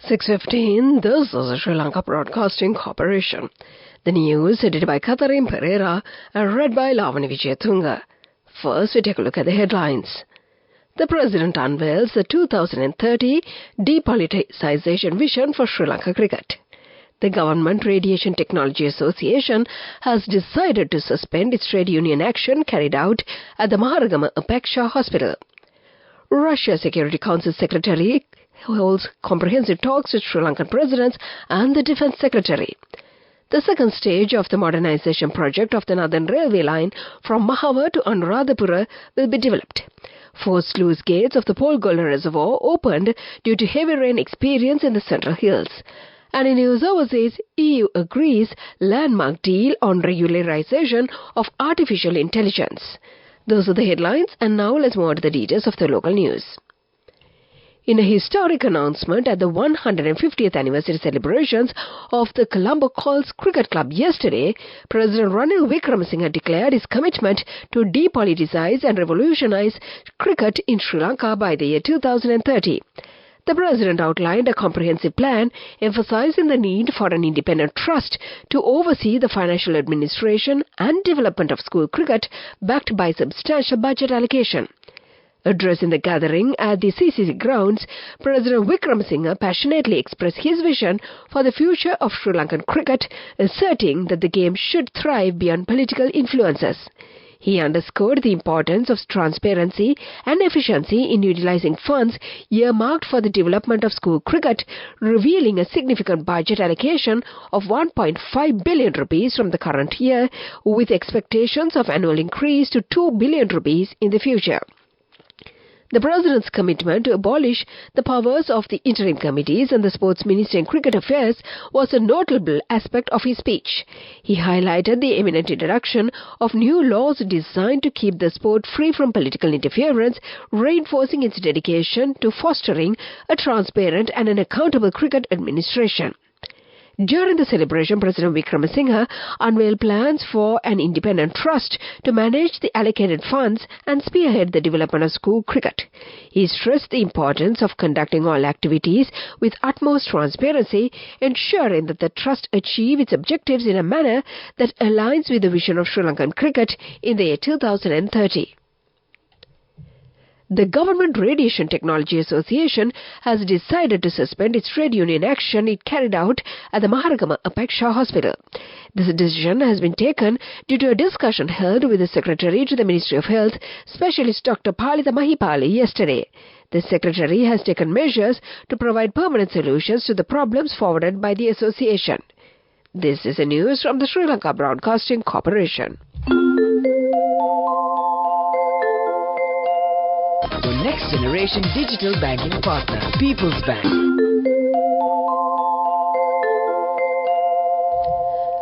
6:15, this is the Sri Lanka Broadcasting Corporation. The news edited by Katharine Pereira and read by Lavani Vijayatunga. First, we take a look at the headlines. The President unveils the 2030 depoliticization vision for Sri Lanka cricket. The Government Radiation Technology Association has decided to suspend its trade union action carried out at the Maharagama Apeksha Hospital. Russia Security Council Secretary holds comprehensive talks with Sri Lankan presidents and the Defence Secretary. The second stage of the modernization project of the Northern Railway line from Mahava to Anuradhapura will be developed. 4 sluice gates of the Polgola Reservoir opened due to heavy rain experience in the Central Hills. And in news overseas, EU agrees landmark deal on regularization of artificial intelligence. Those are the headlines, and now let's move on to the details of the local news. In a historic announcement at the 150th anniversary celebrations of the Colombo Calls Cricket Club yesterday, President Ranil Wickremesinghe declared his commitment to depoliticize and revolutionize cricket in Sri Lanka by the year 2030. The President outlined a comprehensive plan emphasizing the need for an independent trust to oversee the financial administration and development of school cricket backed by substantial budget allocation. Addressing the gathering at the CCC grounds, President Wickremesinghe passionately expressed his vision for the future of Sri Lankan cricket, asserting that the game should thrive beyond political influences. He underscored the importance of transparency and efficiency in utilizing funds earmarked for the development of school cricket, revealing a significant budget allocation of 1.5 billion rupees from the current year, with expectations of annual increase to 2 billion rupees in the future. The President's commitment to abolish the powers of the interim committees and the Sports Ministry and Cricket Affairs was a notable aspect of his speech. He highlighted the imminent introduction of new laws designed to keep the sport free from political interference, reinforcing its dedication to fostering a transparent and an accountable cricket administration. During the celebration, President Wickremesinghe unveiled plans for an independent trust to manage the allocated funds and spearhead the development of school cricket. He stressed the importance of conducting all activities with utmost transparency, ensuring that the trust achieve its objectives in a manner that aligns with the vision of Sri Lankan cricket in the year 2030. The Government Radiation Technology Association has decided to suspend its trade union action it carried out at the Maharagama Apeksha Hospital. This decision has been taken due to a discussion held with the Secretary to the Ministry of Health, Specialist Dr. Palitha Mahipali, yesterday. The Secretary has taken measures to provide permanent solutions to the problems forwarded by the association. This is the news from the Sri Lanka Broadcasting Corporation. Your next generation digital banking partner, People's Bank.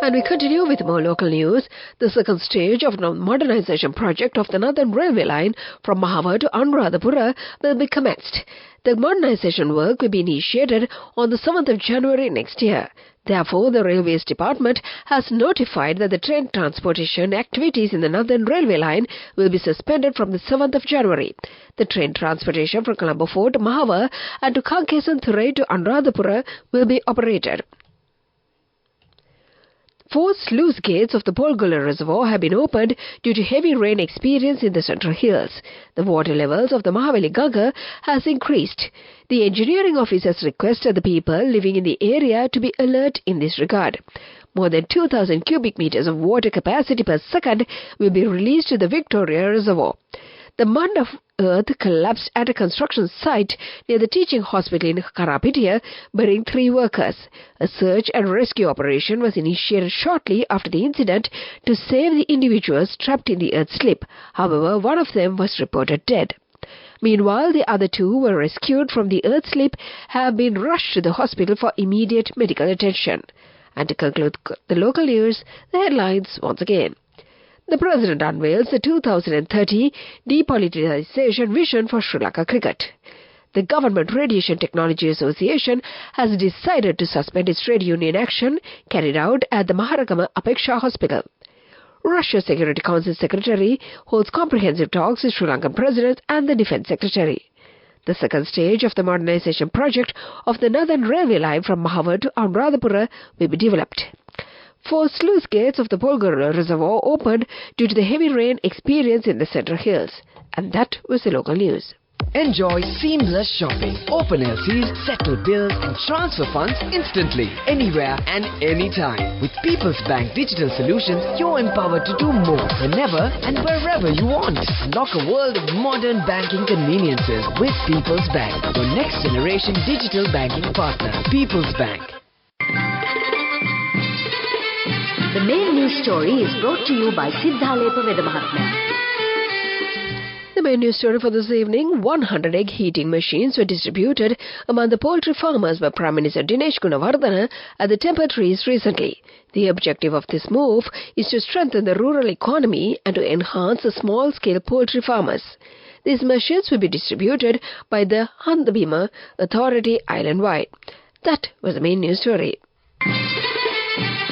And we continue with more local news. The second stage of the modernization project of the Northern Railway line from Mahava to Anuradhapura will be commenced. The modernization work will be initiated on the 7th of January next year. Therefore, the Railways Department has notified that the train transportation activities in the Northern Railway line will be suspended from the 7th of January. The train transportation from Colombo Fort to Mahava and to Kankesan-Thurai to Anuradhapura will be operated. 4 sluice gates of the Polgola Reservoir have been opened due to heavy rain experienced in the Central Hills. The water levels of the Mahaveli Ganga has increased. The engineering officers requested the people living in the area to be alert in this regard. More than 2,000 cubic meters of water capacity per second will be released to the Victoria Reservoir. The mound of earth collapsed at a construction site near the teaching hospital in Karapitiya, burying 3 workers. A search and rescue operation was initiated shortly after the incident to save the individuals trapped in the earth slip. However, one of them was reported dead. Meanwhile, the other 2 were rescued from the earth slip, have been rushed to the hospital for immediate medical attention. And to conclude the local news, the headlines once again. The President unveils the 2030 depoliticization vision for Sri Lanka cricket. The Government Radiation Technology Association has decided to suspend its trade union action carried out at the Maharagama Apeksha Hospital. Russia Security Council Secretary holds comprehensive talks with Sri Lankan President and the Defence Secretary. The second stage of the modernization project of the Northern Railway line from Mahawar to Anuradhapura will be developed. 4 sluice gates of the Polgar Reservoir opened due to the heavy rain experienced in the Central Hills. And that was the local news. Enjoy seamless shopping, open LCs, settle bills and transfer funds instantly, anywhere and anytime. With People's Bank Digital Solutions, you're empowered to do more, whenever and wherever you want. Unlock a world of modern banking conveniences with People's Bank, your next generation digital banking partner. People's Bank. The main news story is brought to you by Sinhala Mahatma. The main news story for this evening: 100 egg heating machines were distributed among the poultry farmers by Prime Minister Dinesh Gunawardena at the Temper Trees recently. The objective of this move is to strengthen the rural economy and to enhance the small-scale poultry farmers. These machines will be distributed by the Handabima Authority island-wide. That was the main news story.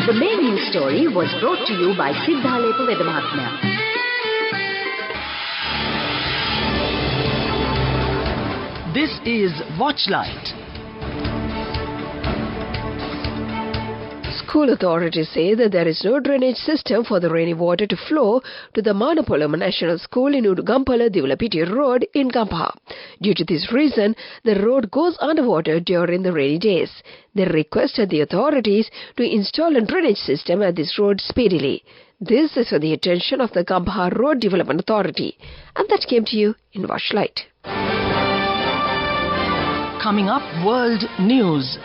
The main news story was brought to you by Sinhala Mahatma. This is Watchlight. School authorities say that there is no drainage system for the rainy water to flow to the Manapolam National School in Udugampala Divulapiti Road in Kampha. Due to this reason, the road goes underwater during the rainy days. They requested the authorities to install a drainage system at this road speedily. This is for the attention of the Kampha Road Development Authority. And that came to you in Watchlight. Coming up, World News.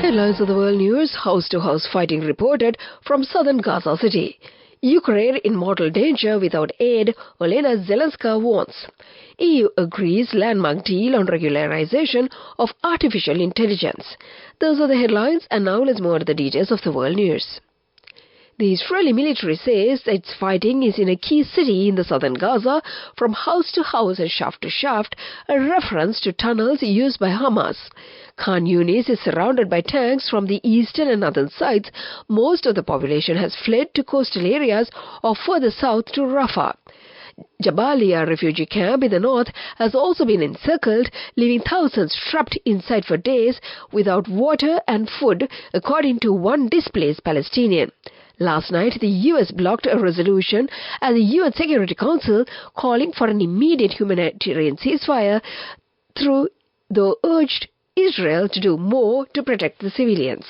Headlines of the world news: house-to-house fighting reported from southern Gaza City. Ukraine in mortal danger without aid, Olena Zelenska warns. EU agrees landmark deal on regularization of artificial intelligence. Those are the headlines, and now let's move on to the details of the world news. The Israeli military says that its fighting is in a key city in the southern Gaza, from house to house and shaft to shaft, a reference to tunnels used by Hamas. Khan Yunis is surrounded by tanks from the eastern and northern sides. Most of the population has fled to coastal areas or further south to Rafah. Jabalia refugee camp in the north has also been encircled, leaving thousands trapped inside for days without water and food, according to one displaced Palestinian. Last night, the U.S. blocked a resolution at the UN Security Council calling for an immediate humanitarian ceasefire, though urged Israel to do more to protect the civilians.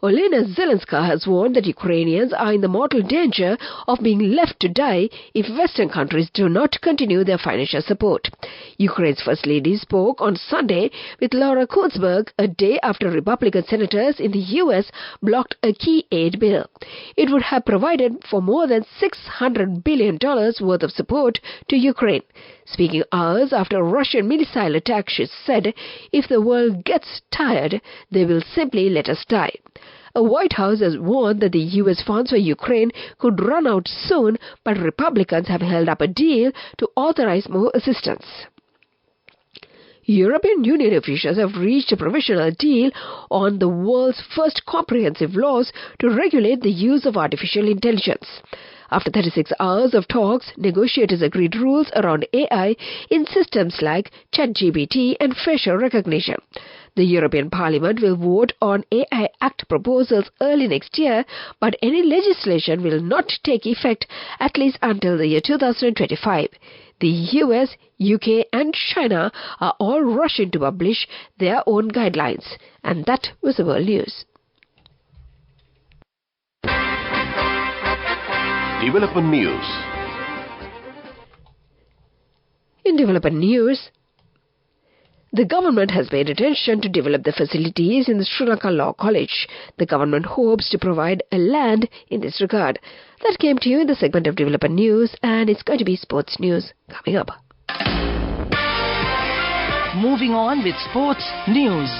Olena Zelenska has warned that Ukrainians are in the mortal danger of being left to die if Western countries do not continue their financial support. Ukraine's First Lady spoke on Sunday with Laura Kuenssberg a day after Republican senators in the U.S. blocked a key aid bill. It would have provided for more than $600 billion worth of support to Ukraine. Speaking hours after a Russian missile attack, she said, "If the world gets tired, they will simply let us die." The White House has warned that the U.S. funds for Ukraine could run out soon, but Republicans have held up a deal to authorize more assistance. European Union officials have reached a provisional deal on the world's first comprehensive laws to regulate the use of artificial intelligence. After 36 hours of talks, negotiators agreed rules around AI in systems like ChatGPT and facial recognition. The European Parliament will vote on AI Act proposals early next year, but any legislation will not take effect at least until the year 2025. The US, UK and China are all rushing to publish their own guidelines. And that was the world news. Development News. In development news, the government has paid attention to develop the facilities in the Sri Lanka Law College. The government hopes to provide a land in this regard. That came to you in the segment of development news, and it's going to be sports news coming up. Moving on with sports news.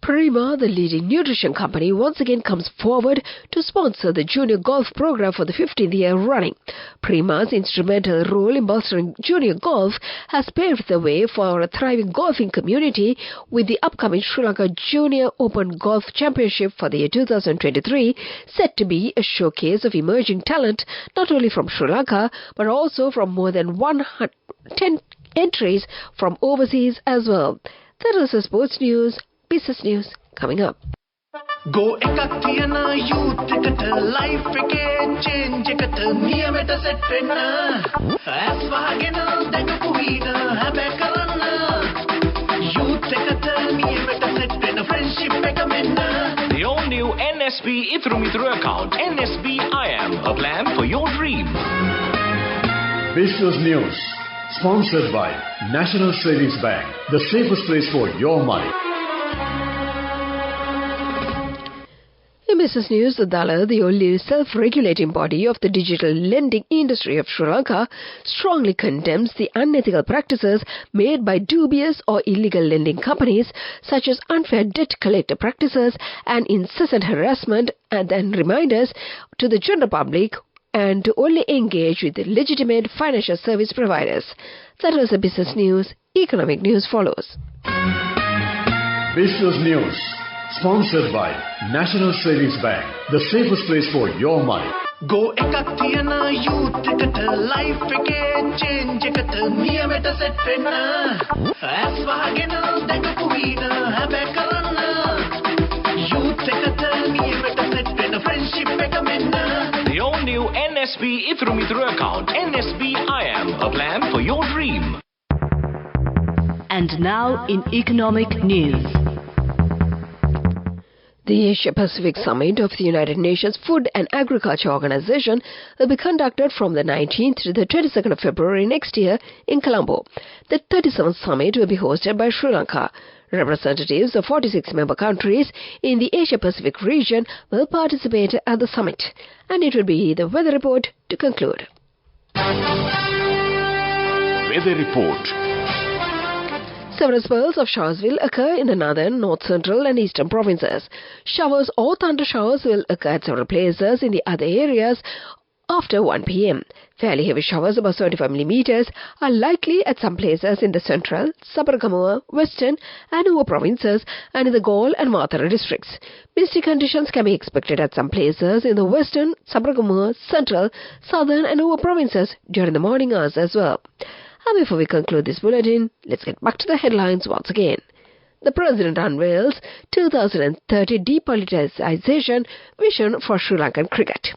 Prima, the leading nutrition company, once again comes forward to sponsor the junior golf program for the 15th year running. Prima's instrumental role in bolstering junior golf has paved the way for a thriving golfing community, with the upcoming Sri Lanka Junior Open Golf Championship for the year 2023 set to be a showcase of emerging talent not only from Sri Lanka but also from more than 110 entries from overseas as well. That was the sports news. Business news coming up. Go ekak thiyana youth eකට life එකේ change එකට නියමෙට set වෙන්න as වහගෙන දැකපු වීන හැබැ කරන්න youth එකට නියමෙට set වෙන්න friendship එක මෙන්න. The all new NSB Ithru Mithru account, NSB IM, a plan for your dream. Business news sponsored by National Savings Bank, the safest place for your money. In business news, the Dala, the only self-regulating body of the digital lending industry of Sri Lanka, strongly condemns the unethical practices made by dubious or illegal lending companies, such as unfair debt collector practices and incessant harassment, and then reminders to the general public and to only engage with the legitimate financial service providers. That was the business news. Economic news follows. Business news sponsored by National Savings Bank, the safest place for your money. Go ekak thiyana youth එකට life එකේ change එකට නියමෙට set වෙන්න as වහගෙන දැකපු වීන හැබැ කරන්න youth එකට නියමෙට set වෙන්න friendship එක මෙන්න. The all new NSB Ithru Mithru account, NSB IM, a plan for your dream. And now in economic news. The Asia-Pacific Summit of the United Nations Food and Agriculture Organization will be conducted from the 19th to the 22nd of February next year in Colombo. The 37th summit will be hosted by Sri Lanka. Representatives of 46 member countries in the Asia-Pacific region will participate at the summit. And it will be the weather report to conclude. Weather report. Several spells of showers will occur in the northern, north central and eastern provinces. Showers or thunder showers will occur at several places in the other areas after 1 p.m. Fairly heavy showers above 75 millimeters are likely at some places in the central, Sabaragamuwa, western and Uva provinces and in the Galle and Matara districts. Misty conditions can be expected at some places in the western, Sabaragamuwa, central, southern and Uva provinces during the morning hours as well. And before we conclude this bulletin, let's get back to the headlines once again. The President unveils 2030 depoliticization vision for Sri Lankan cricket.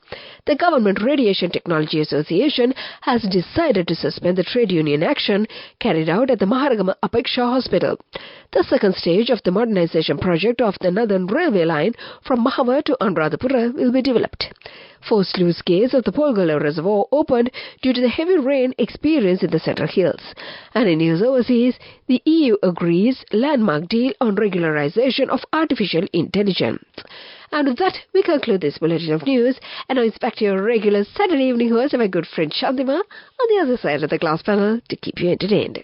The Government Radiation Technology Association has decided to suspend the trade union action carried out at the Maharagama Apeksha Hospital. The second stage of the modernization project of the Northern Railway line from Mahava to Anuradhapura will be developed. 4 sluice gates of the Polgala Reservoir opened due to the heavy rain experienced in the Central Hills. And in news overseas, the EU agrees landmark deal on regularization of artificial intelligence. And with that, we conclude this bulletin of news. And now it's back to your regular Saturday evening host, my good friend Shantima, on the other side of the glass panel to keep you entertained.